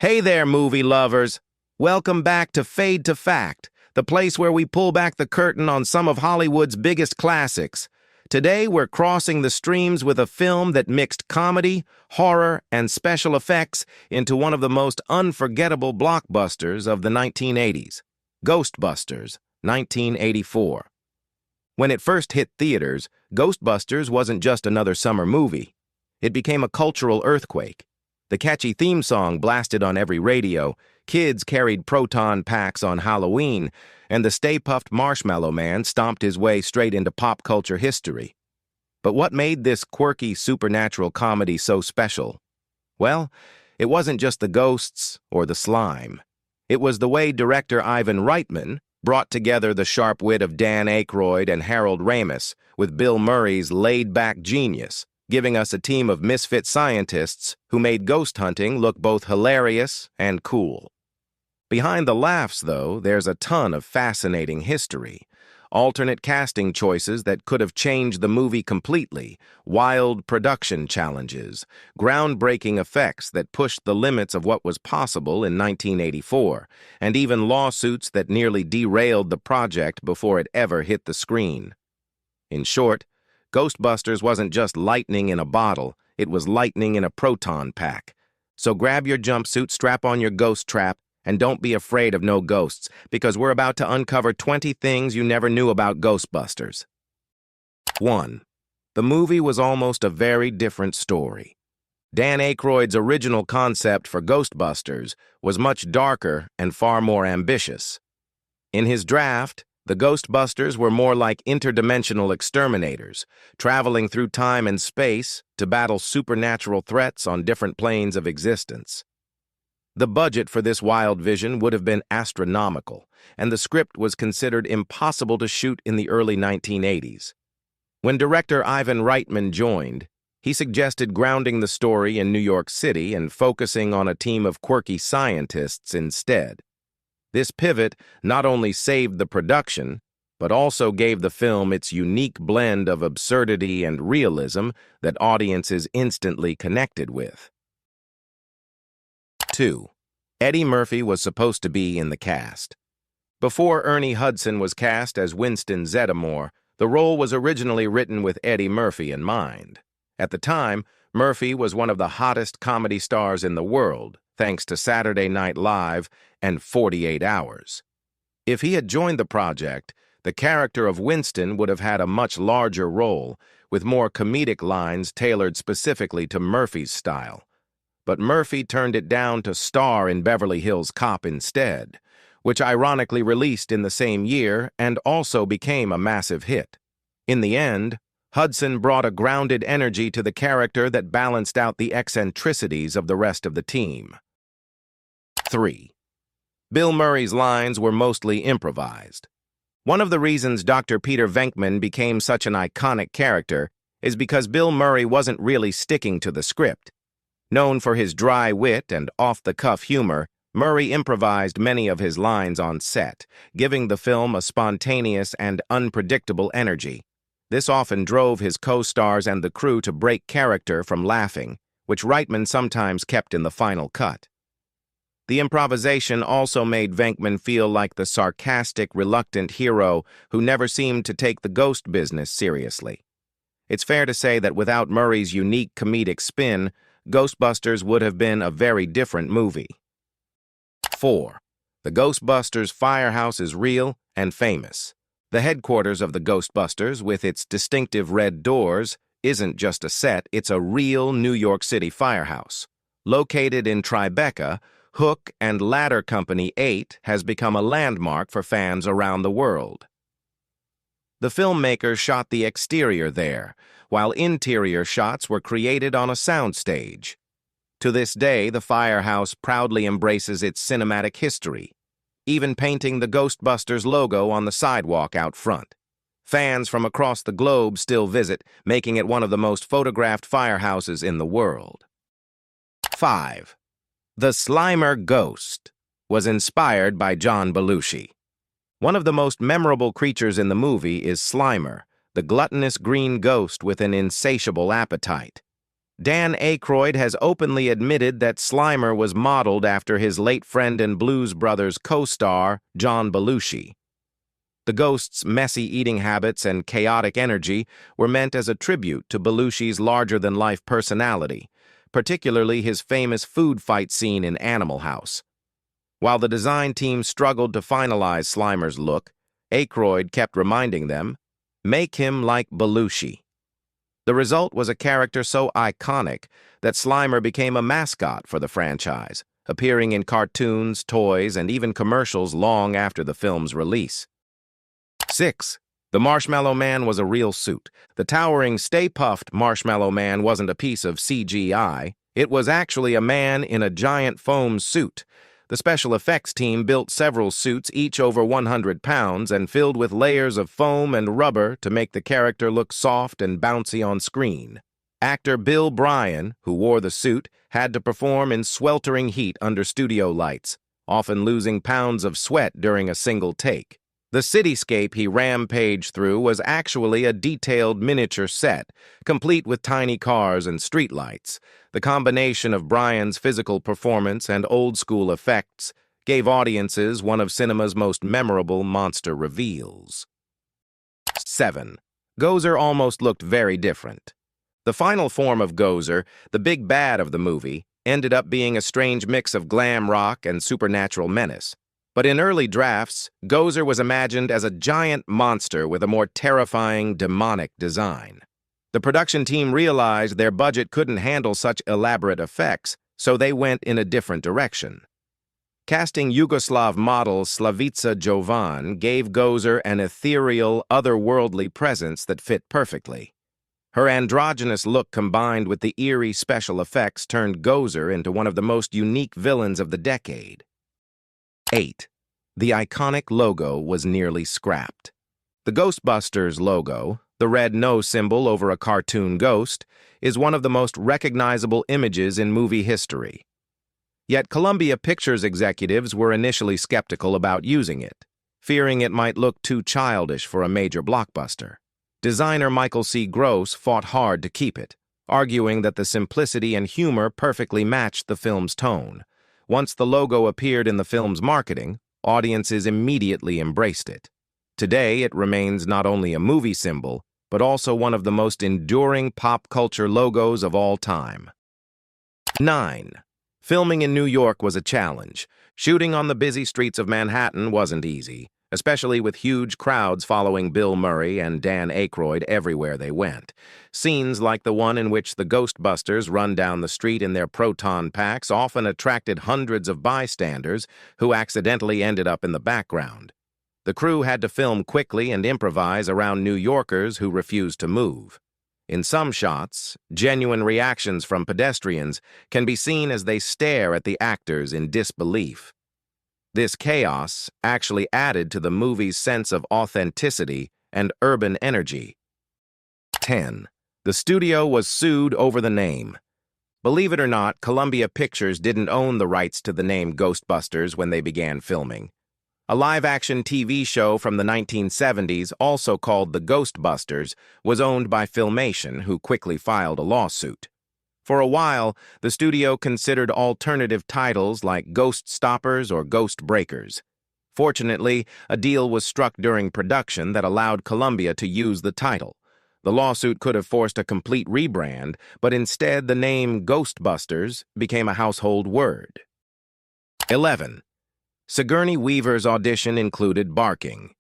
Hey there, movie lovers! Welcome back to Fade to Fact, the place where we pull back the curtain on some of Hollywood's biggest classics. Today, we're crossing the streams with a film that mixed comedy, horror, and special effects into one of the most unforgettable blockbusters of the 1980s, Ghostbusters, 1984. When it first hit theaters, Ghostbusters wasn't just another summer movie. It became a cultural earthquake. The catchy theme song blasted on every radio, kids carried proton packs on Halloween, and the Stay Puft Marshmallow Man stomped his way straight into pop culture history. But what made this quirky supernatural comedy so special? Well, it wasn't just the ghosts or the slime. It was the way director Ivan Reitman brought together the sharp wit of Dan Aykroyd and Harold Ramis with Bill Murray's laid-back genius, giving us a team of misfit scientists who made ghost hunting look both hilarious and cool. Behind the laughs, though, there's a ton of fascinating history. Alternate casting choices that could have changed the movie completely, wild production challenges, groundbreaking effects that pushed the limits of what was possible in 1984, and even lawsuits that nearly derailed the project before it ever hit the screen. In short, Ghostbusters wasn't just lightning in a bottle, it was lightning in a proton pack. So grab your jumpsuit, strap on your ghost trap, and don't be afraid of no ghosts, because we're about to uncover 20 things you never knew about Ghostbusters. 1. The movie was almost a very different story. Dan Aykroyd's original concept for Ghostbusters was much darker and far more ambitious. In his draft, the Ghostbusters were more like interdimensional exterminators, traveling through time and space to battle supernatural threats on different planes of existence. The budget for this wild vision would have been astronomical, and the script was considered impossible to shoot in the early 1980s. When director Ivan Reitman joined, he suggested grounding the story in New York City and focusing on a team of quirky scientists instead. This pivot not only saved the production, but also gave the film its unique blend of absurdity and realism that audiences instantly connected with. 2. Eddie Murphy was supposed to be in the cast. Before Ernie Hudson was cast as Winston Zeddemore, the role was originally written with Eddie Murphy in mind. At the time, Murphy was one of the hottest comedy stars in the world, thanks to Saturday Night Live and 48 Hours. If he had joined the project, the character of Winston would have had a much larger role, with more comedic lines tailored specifically to Murphy's style. But Murphy turned it down to star in Beverly Hills Cop instead, which ironically released in the same year and also became a massive hit. In the end, Hudson brought a grounded energy to the character that balanced out the eccentricities of the rest of the team. 3. Bill Murray's lines were mostly improvised. One of the reasons Dr. Peter Venkman became such an iconic character is because Bill Murray wasn't really sticking to the script. Known for his dry wit and off-the-cuff humor, Murray improvised many of his lines on set, giving the film a spontaneous and unpredictable energy. This often drove his co-stars and the crew to break character from laughing, which Reitman sometimes kept in the final cut. The improvisation also made Venkman feel like the sarcastic, reluctant hero who never seemed to take the ghost business seriously. It's fair to say that without Murray's unique comedic spin, Ghostbusters would have been a very different movie. 4. The Ghostbusters firehouse is real and famous. The headquarters of the Ghostbusters, with its distinctive red doors, isn't just a set, it's a real New York City firehouse. Located in Tribeca, Hook and Ladder Company 8 has become a landmark for fans around the world. The filmmakers shot the exterior there, while interior shots were created on a soundstage. To this day, the firehouse proudly embraces its cinematic history, even painting the Ghostbusters logo on the sidewalk out front. Fans from across the globe still visit, making it one of the most photographed firehouses in the world. 5. The Slimer Ghost was inspired by John Belushi. One of the most memorable creatures in the movie is Slimer, the gluttonous green ghost with an insatiable appetite. Dan Aykroyd has openly admitted that Slimer was modeled after his late friend and Blues Brothers co-star, John Belushi. The ghost's messy eating habits and chaotic energy were meant as a tribute to Belushi's larger-than-life personality, particularly his famous food fight scene in Animal House. While the design team struggled to finalize Slimer's look, Aykroyd kept reminding them, "Make him like Belushi." The result was a character so iconic that Slimer became a mascot for the franchise, appearing in cartoons, toys, and even commercials long after the film's release. 6. The Marshmallow Man was a real suit. The towering, stay-puffed Marshmallow Man wasn't a piece of CGI. It was actually a man in a giant foam suit. The special effects team built several suits, each over 100 pounds, and filled with layers of foam and rubber to make the character look soft and bouncy on screen. Actor Bill Bryan, who wore the suit, had to perform in sweltering heat under studio lights, often losing pounds of sweat during a single take. The cityscape he rampaged through was actually a detailed miniature set, complete with tiny cars and streetlights. The combination of Bryan's physical performance and old-school effects gave audiences one of cinema's most memorable monster reveals. 7. Gozer almost looked very different. The final form of Gozer, the big bad of the movie, ended up being a strange mix of glam rock and supernatural menace. But in early drafts, Gozer was imagined as a giant monster with a more terrifying, demonic design. The production team realized their budget couldn't handle such elaborate effects, so they went in a different direction. Casting Yugoslav model Slavica Jovan gave Gozer an ethereal, otherworldly presence that fit perfectly. Her androgynous look combined with the eerie special effects turned Gozer into one of the most unique villains of the decade. 8. The iconic logo was nearly scrapped. The Ghostbusters logo, the red no symbol over a cartoon ghost, is one of the most recognizable images in movie history. Yet Columbia Pictures executives were initially skeptical about using it, fearing it might look too childish for a major blockbuster. Designer Michael C. Gross fought hard to keep it, arguing that the simplicity and humor perfectly matched the film's tone. Once the logo appeared in the film's marketing, audiences immediately embraced it. Today, it remains not only a movie symbol, but also one of the most enduring pop culture logos of all time. 9. Filming in New York was a challenge. Shooting on the busy streets of Manhattan wasn't easy, especially with huge crowds following Bill Murray and Dan Aykroyd everywhere they went. Scenes like the one in which the Ghostbusters run down the street in their proton packs often attracted hundreds of bystanders who accidentally ended up in the background. The crew had to film quickly and improvise around New Yorkers who refused to move. In some shots, genuine reactions from pedestrians can be seen as they stare at the actors in disbelief. This chaos actually added to the movie's sense of authenticity and urban energy. 10. The studio was sued over the name. Believe it or not, Columbia Pictures didn't own the rights to the name Ghostbusters when they began filming. A live-action TV show from the 1970s, also called The Ghostbusters, was owned by Filmation, who quickly filed a lawsuit. For a while, the studio considered alternative titles like Ghost Stoppers or Ghost Breakers. Fortunately, a deal was struck during production that allowed Columbia to use the title. The lawsuit could have forced a complete rebrand, but instead the name Ghostbusters became a household word. 11. Sigourney Weaver's audition included barking.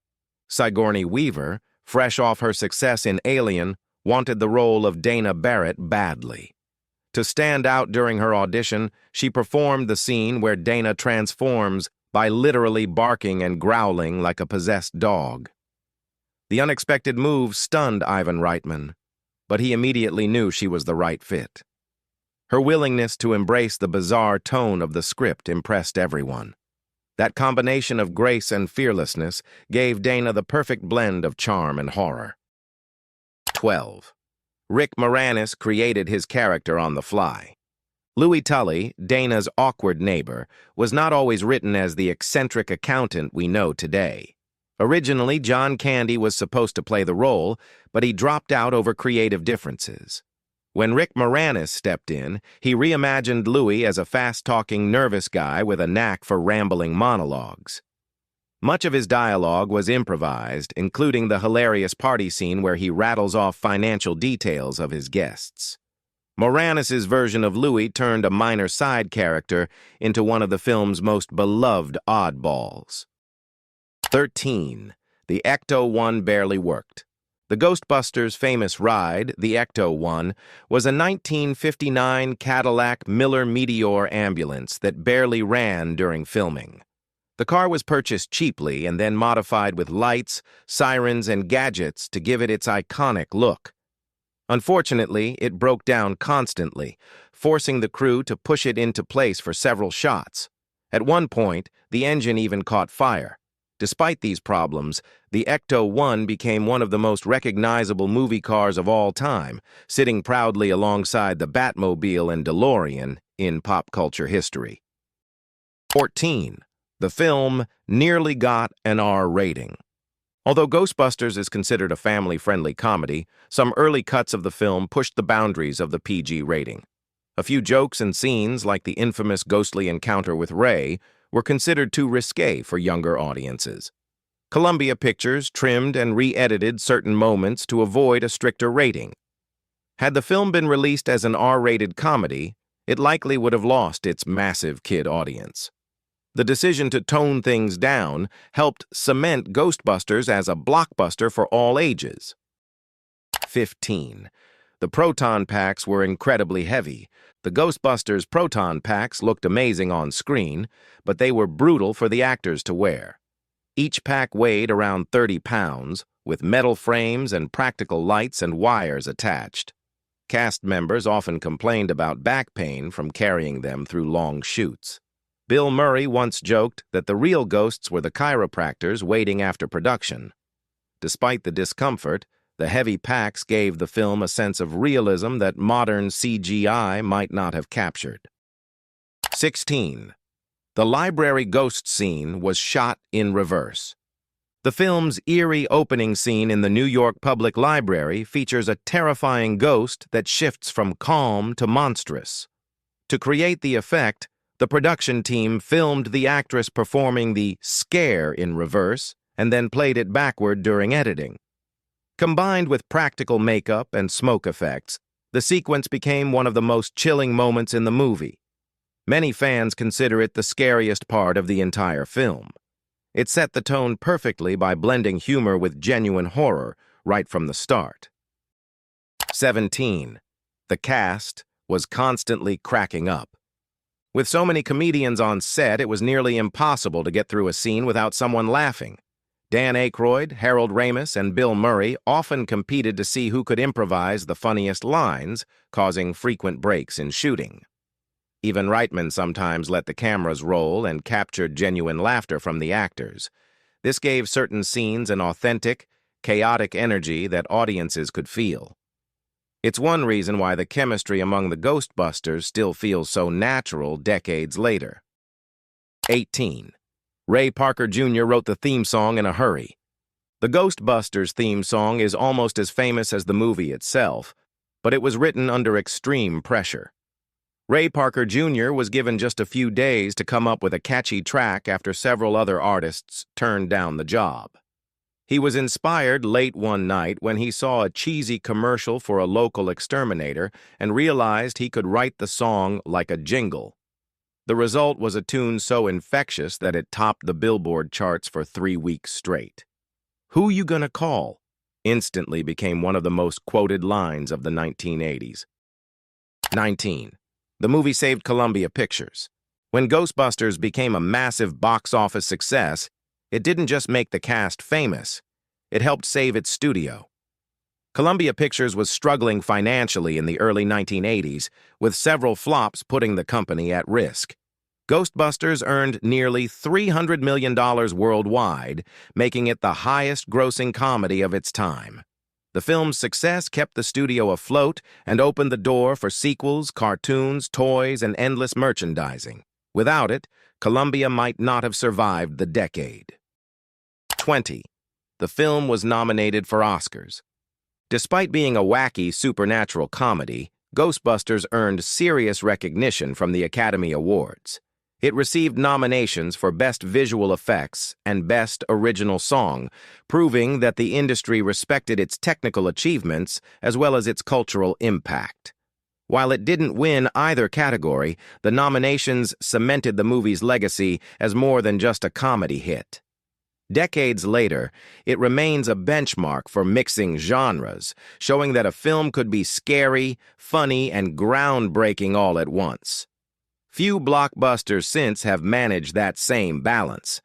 Sigourney Weaver, fresh off her success in Alien, wanted the role of Dana Barrett badly. To stand out during her audition, she performed the scene where Dana transforms by literally barking and growling like a possessed dog. The unexpected move stunned Ivan Reitman, but he immediately knew she was the right fit. Her willingness to embrace the bizarre tone of the script impressed everyone. That combination of grace and fearlessness gave Dana the perfect blend of charm and horror. 12. Rick Moranis created his character on the fly. Louis Tully, Dana's awkward neighbor, was not always written as the eccentric accountant we know today. Originally, John Candy was supposed to play the role, but he dropped out over creative differences. When Rick Moranis stepped in, he reimagined Louis as a fast-talking, nervous guy with a knack for rambling monologues. Much of his dialogue was improvised, including the hilarious party scene where he rattles off financial details of his guests. Moranis's version of Louis turned a minor side character into one of the film's most beloved oddballs. 13. The Ecto-1 barely worked. The Ghostbusters' famous ride, the Ecto-1, was a 1959 Cadillac Miller Meteor ambulance that barely ran during filming. The car was purchased cheaply and then modified with lights, sirens, and gadgets to give it its iconic look. Unfortunately, it broke down constantly, forcing the crew to push it into place for several shots. At one point, the engine even caught fire. Despite these problems, the Ecto-1 became one of the most recognizable movie cars of all time, sitting proudly alongside the Batmobile and DeLorean in pop culture history. 14. The film nearly got an R rating. Although Ghostbusters is considered a family-friendly comedy, some early cuts of the film pushed the boundaries of the PG rating. A few jokes and scenes, like the infamous ghostly encounter with Ray, were considered too risque for younger audiences. Columbia Pictures trimmed and re-edited certain moments to avoid a stricter rating. Had the film been released as an R-rated comedy, it likely would have lost its massive kid audience. The decision to tone things down helped cement Ghostbusters as a blockbuster for all ages. 15. The proton packs were incredibly heavy. The Ghostbusters proton packs looked amazing on screen, but they were brutal for the actors to wear. Each pack weighed around 30 pounds, with metal frames and practical lights and wires attached. Cast members often complained about back pain from carrying them through long shoots. Bill Murray once joked that the real ghosts were the chiropractors waiting after production. Despite the discomfort, the heavy packs gave the film a sense of realism that modern CGI might not have captured. 16. The library ghost scene was shot in reverse. The film's eerie opening scene in the New York Public Library features a terrifying ghost that shifts from calm to monstrous. To create the effect, the production team filmed the actress performing the scare in reverse and then played it backward during editing. Combined with practical makeup and smoke effects, the sequence became one of the most chilling moments in the movie. Many fans consider it the scariest part of the entire film. It set the tone perfectly by blending humor with genuine horror right from the start. 17. The cast was constantly cracking up. With so many comedians on set, it was nearly impossible to get through a scene without someone laughing. Dan Aykroyd, Harold Ramis, and Bill Murray often competed to see who could improvise the funniest lines, causing frequent breaks in shooting. Even Reitman sometimes let the cameras roll and captured genuine laughter from the actors. This gave certain scenes an authentic, chaotic energy that audiences could feel. It's one reason why the chemistry among the Ghostbusters still feels so natural decades later. 18. Ray Parker Jr. wrote the theme song in a hurry. The Ghostbusters theme song is almost as famous as the movie itself, but it was written under extreme pressure. Ray Parker Jr. was given just a few days to come up with a catchy track after several other artists turned down the job. He was inspired late one night when he saw a cheesy commercial for a local exterminator and realized he could write the song like a jingle. The result was a tune so infectious that it topped the Billboard charts for 3 weeks straight. "Who you gonna call?" instantly became one of the most quoted lines of the 1980s. 19. The movie saved Columbia Pictures. When Ghostbusters became a massive box office success, it didn't just make the cast famous, it helped save its studio. Columbia Pictures was struggling financially in the early 1980s, with several flops putting the company at risk. Ghostbusters earned nearly $300 million worldwide, making it the highest-grossing comedy of its time. The film's success kept the studio afloat and opened the door for sequels, cartoons, toys, and endless merchandising. Without it, Columbia might not have survived the decade. 20. The film was nominated for Oscars. Despite being a wacky supernatural comedy, Ghostbusters earned serious recognition from the Academy Awards. It received nominations for Best Visual Effects and Best Original Song, proving that the industry respected its technical achievements as well as its cultural impact. While it didn't win either category, the nominations cemented the movie's legacy as more than just a comedy hit. Decades later, it remains a benchmark for mixing genres, showing that a film could be scary, funny, and groundbreaking all at once. Few blockbusters since have managed that same balance.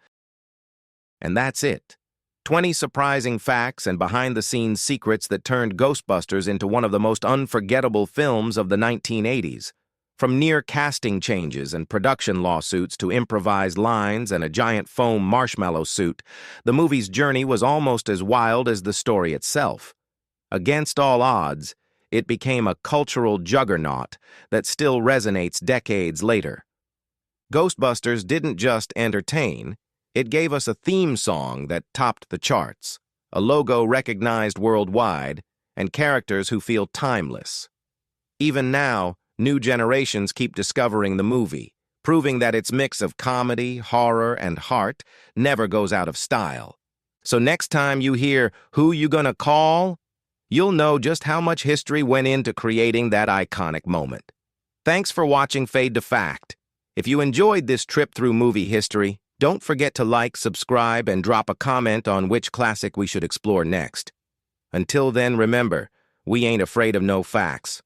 And that's it. 20 surprising facts and behind-the-scenes secrets that turned Ghostbusters into one of the most unforgettable films of the 1980s. From near casting changes and production lawsuits to improvised lines and a giant foam marshmallow suit, the movie's journey was almost as wild as the story itself. Against all odds, it became a cultural juggernaut that still resonates decades later. Ghostbusters didn't just entertain, it gave us a theme song that topped the charts, a logo recognized worldwide, and characters who feel timeless. Even now, new generations keep discovering the movie, proving that its mix of comedy, horror, and heart never goes out of style. So next time you hear "Who You Gonna Call?" you'll know just how much history went into creating that iconic moment. Thanks for watching Fade to Fact. If you enjoyed this trip through movie history, don't forget to like, subscribe, and drop a comment on which classic we should explore next. Until then, remember, we ain't afraid of no facts.